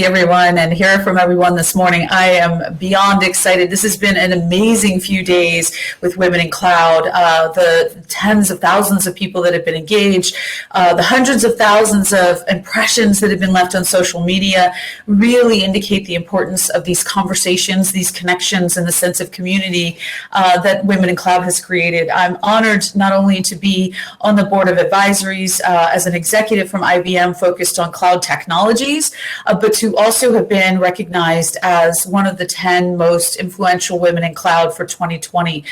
Everyone, and hear from everyone this morning. I am beyond excited. This has been an amazing few days with Women in Cloud. The tens of thousands of people that have been engaged, the hundreds of thousands of impressions that have been left on social media really indicate the importance of these conversations, these connections, and the sense of community that Women in Cloud has created. I'm honored not only to be on the board of advisories as an executive from IBM focused on cloud technologies, but to also have been recognized as one of the 10 most influential women in cloud for 2020.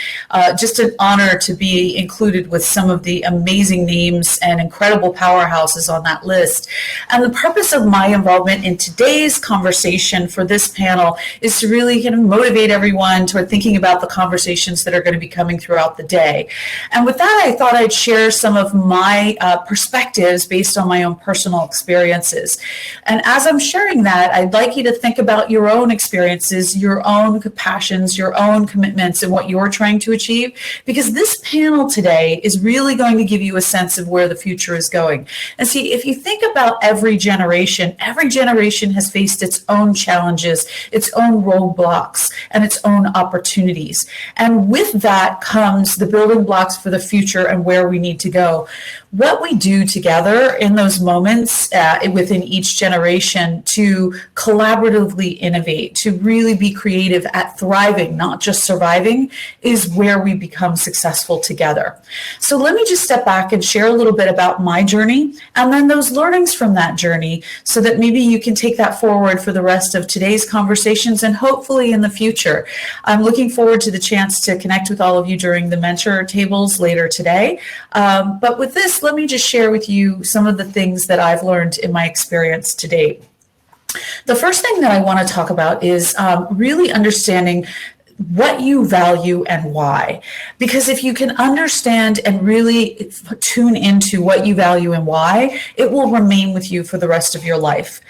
Just an honor to be included with some of the amazing names and incredible powerhouses on that list. And the purpose of my involvement in today's conversation for this panel is to really kind of motivate everyone toward thinking about the conversations that are going to be coming throughout the day. And with that, I thought I'd share some of my perspectives based on my own personal experiences. And as I'm sharing that, I'd like you to think about your own experiences, your own passions, your own commitments, and what you're trying to achieve, because this panel today is really going to give you a sense of where the future is going. And see, if you think about every generation has faced its own challenges, its own roadblocks, and its own opportunities. And with that comes the building blocks for the future and where we need to go. What we do together in those moments within each generation to collaboratively innovate, to really be creative at thriving, not just surviving, is where we become successful together. So let me just step back and share a little bit about my journey and then those learnings from that journey so that maybe you can take that forward for the rest of today's conversations and hopefully in the future. I'm looking forward to the chance to connect with all of you during the mentor tables later today. But with this, let me just share with you some of the things that I've learned in my experience to date. The first thing that I want to talk about is really understanding what you value and why. Because if you can understand and really tune into what you value and why, it will remain with you for the rest of your life.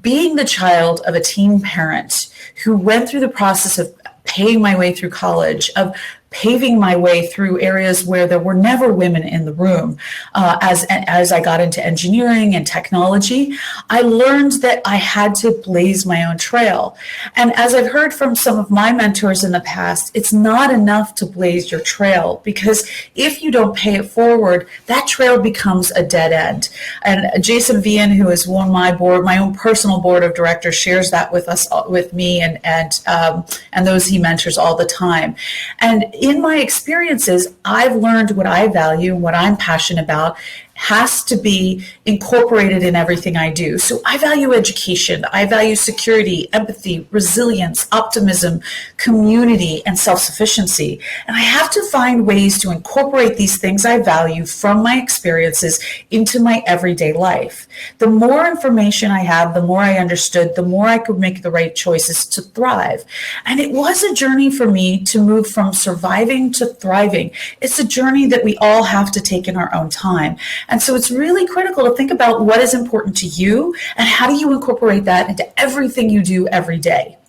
Being the child of a teen parent who went through the process of paying my way through college, of paving my way through areas where there were never women in the room. As I got into engineering and technology, I learned that I had to blaze my own trail. And as I've heard from some of my mentors in the past, it's not enough to blaze your trail, because if you don't pay it forward, that trail becomes a dead end. And Jason Vian, who is on my board, my own personal board of directors, shares that with me and those he mentors all the time. And in my experiences, I've learned what I value and what I'm passionate about has to be incorporated in everything I do. So I value education, I value security, empathy, resilience, optimism, community, and self-sufficiency. And I have to find ways to incorporate these things I value from my experiences into my everyday life. The more information I have, the more I understood, the more I could make the right choices to thrive. And it was a journey for me to move from surviving to thriving. It's a journey that we all have to take in our own time. And so it's really critical to think about what is important to you and how do you incorporate that into everything you do every day.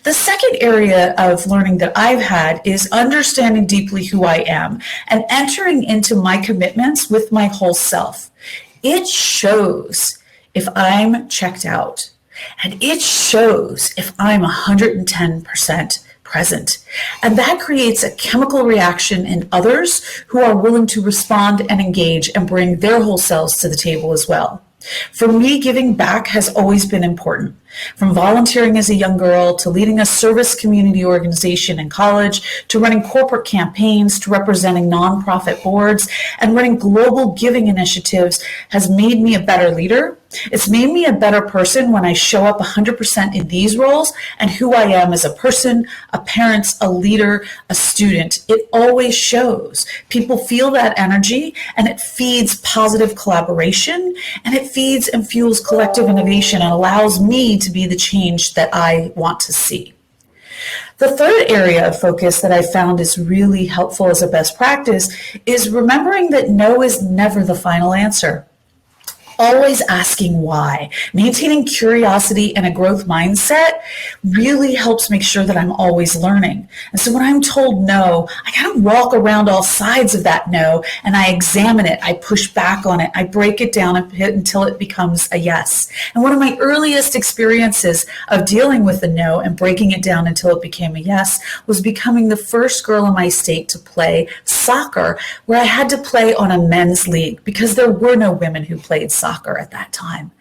The second area of learning that I've had is understanding deeply who I am and entering into my commitments with my whole self. It shows if I'm checked out, and it shows if I'm 110% present. And that creates a chemical reaction in others who are willing to respond and engage and bring their whole selves to the table as well. For me, giving back has always been important. From volunteering as a young girl to leading a service community organization in college, to running corporate campaigns, to representing nonprofit boards, and running global giving initiatives has made me a better leader. It's made me a better person when I show up 100% in these roles and who I am as a person, a parent, a leader, a student. It always shows. People feel that energy, and it feeds positive collaboration, and it feeds and fuels collective innovation and allows me to be the change that I want to see. The third area of focus that I found is really helpful as a best practice is remembering that no is never the final answer. always asking why. Maintaining curiosity and a growth mindset really helps make sure that I'm always learning. And so when I'm told no, I kind of walk around all sides of that no and I examine it, I push back on it, I break it down until it becomes a yes. And one of my earliest experiences of dealing with the no and breaking it down until it became a yes was becoming the first girl in my state to play soccer, where I had to play on a men's league because there were no women who played soccer at that time.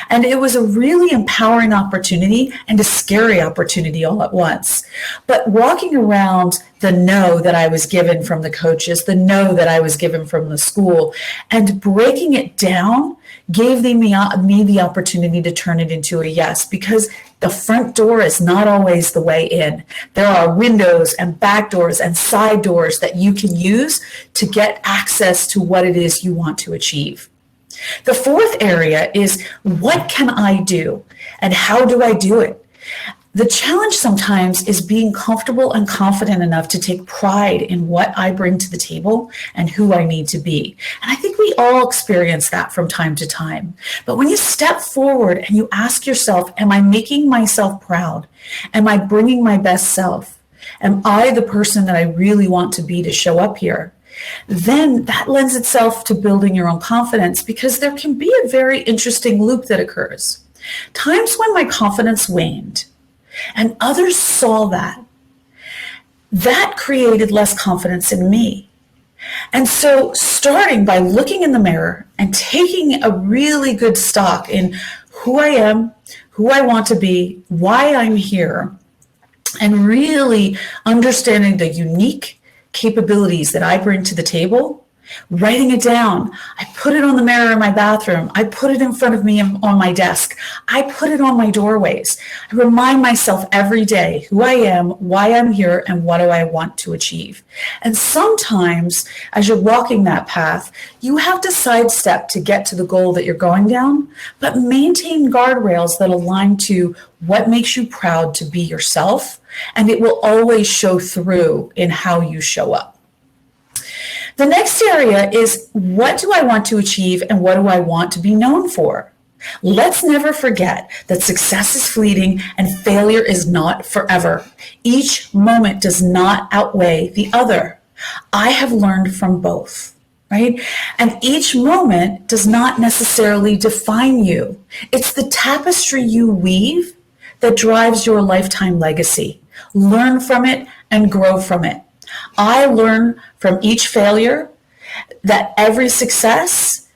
And it was a really empowering opportunity and a scary opportunity all at once. But walking around the no that I was given from the coaches, the no that I was given from the school, and breaking it down gave me the opportunity to turn it into a yes, because the front door is not always the way in. There are windows and back doors and side doors that you can use to get access to what it is you want to achieve. The fourth area is, what can I do and how do I do it? The challenge sometimes is being comfortable and confident enough to take pride in what I bring to the table and who I need to be. And I think we all experience that from time to time. But when you step forward and you ask yourself, am I making myself proud? Am I bringing my best self? Am I the person that I really want to be to show up here? Then that lends itself to building your own confidence, because there can be a very interesting loop that occurs. Times when my confidence waned and others saw that created less confidence in me. And so starting by looking in the mirror and taking a really good stock in who I am, who I want to be, why I'm here, and really understanding the unique capabilities that I bring to the table, writing it down. I put it on the mirror in my bathroom. I put it in front of me on my desk. I put it on my doorways. I remind myself every day who I am, why I'm here, and what do I want to achieve. And sometimes as you're walking that path, you have to sidestep to get to the goal that you're going down, but maintain guardrails that align to what makes you proud to be yourself, and it will always show through in how you show up. The next area is, what do I want to achieve and what do I want to be known for? Let's never forget that success is fleeting and failure is not forever. Each moment does not outweigh the other. I have learned from both, right? And each moment does not necessarily define you. It's the tapestry you weave that drives your lifetime legacy. Learn from it and grow from it. I learn from each failure that every success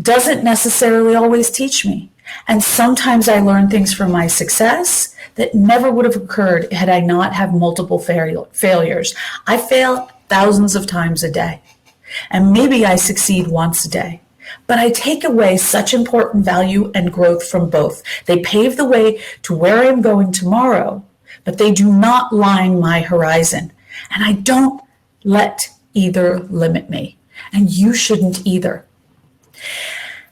doesn't necessarily always teach me. And sometimes I learn things from my success that never would have occurred had I not had multiple failures. I fail thousands of times a day, and maybe I succeed once a day. But I take away such important value and growth from both. They pave the way to where I am going tomorrow, but they do not line my horizon. And I don't let either limit me. And you shouldn't either.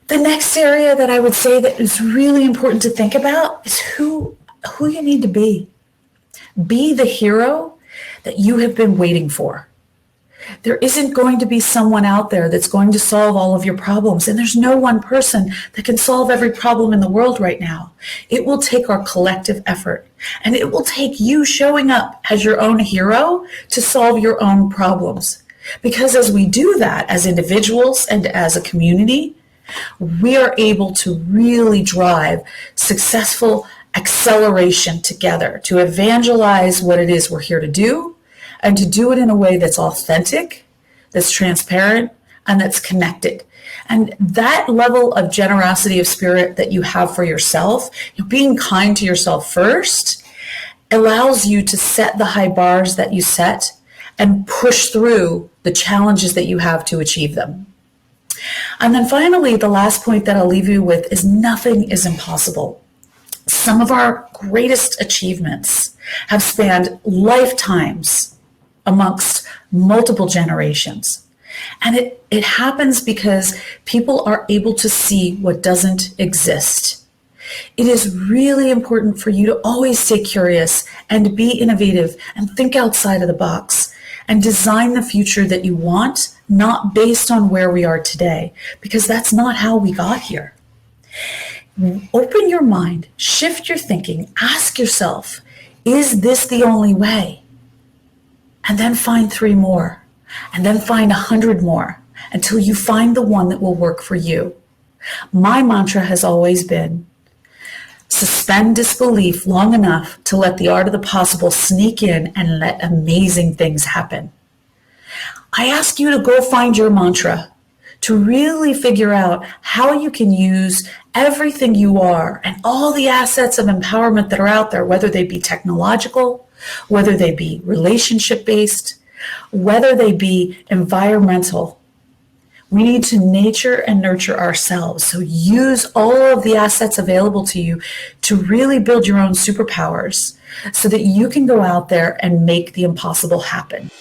The next area that I would say that is really important to think about is who you need to be. Be the hero that you have been waiting for. There isn't going to be someone out there that's going to solve all of your problems. And there's no one person that can solve every problem in the world right now. It will take our collective effort. And it will take you showing up as your own hero to solve your own problems. Because as we do that as individuals and as a community, we are able to really drive successful acceleration together to evangelize what it is we're here to do, and to do it in a way that's authentic, that's transparent, and that's connected. And that level of generosity of spirit that you have for yourself, being kind to yourself first, allows you to set the high bars that you set and push through the challenges that you have to achieve them. And then finally, the last point that I'll leave you with is, nothing is impossible. Some of our greatest achievements have spanned lifetimes amongst multiple generations. And it happens because people are able to see what doesn't exist. It is really important for you to always stay curious and be innovative and think outside of the box and design the future that you want, not based on where we are today, because that's not how we got here. Open your mind, shift your thinking, ask yourself, is this the only way? And then find 3 more, and then find 100 more until you find the one that will work for you. My mantra has always been, suspend disbelief long enough to let the art of the possible sneak in and let amazing things happen. I ask you to go find your mantra, to really figure out how you can use everything you are and all the assets of empowerment that are out there, whether they be technological, whether they be relationship-based, whether they be environmental. We need to nature and nurture ourselves. So use all of the assets available to you to really build your own superpowers so that you can go out there and make the impossible happen.